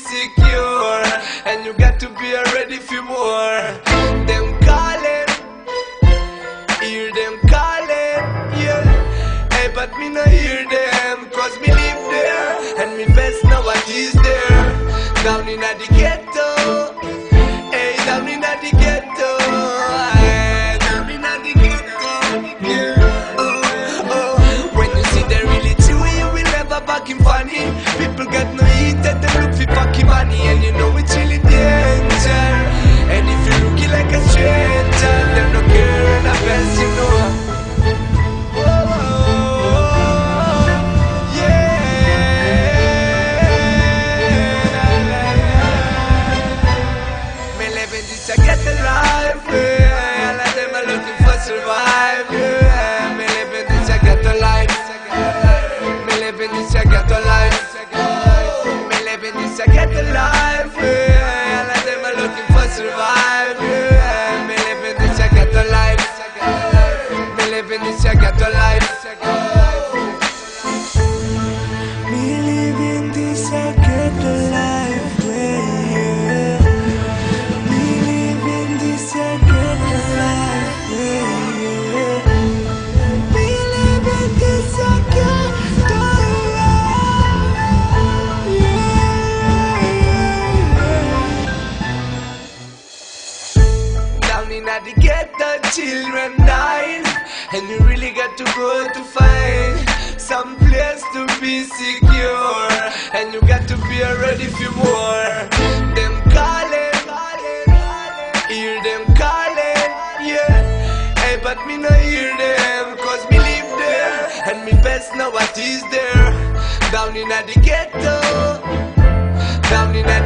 secure, and you got to be ready for more. Them calling, hear them calling, yeah. Hey, but me no hear them, cause me live there, and me best know what is there. Down in the ghetto, hey, down in the ghetto, hey, down in the ghetto, yeah. Oh, when you see the really true, you will never back him funny. People got no eat and they look for fucking money, and you know it's really danger. And if you looking like a stranger, them no care and I best you know. I get the life, yeah. All of them are looking for survive, yeah. Me living this, I get the life. Me living this, I get the life. Me living this, I get the life, yeah. All of them are looking for survive, yeah. Me living this, I get the life. Me living this, I get the life. Me living this, I get the life, yeah. Down in the ghetto, children dying, and you really got to go to find some place to be secure, and you got to be ready for more. Them calling, hear them calling, yeah. Hey, but me no hear them, cause me live there, and me best know what is there. Down in the ghetto, down in the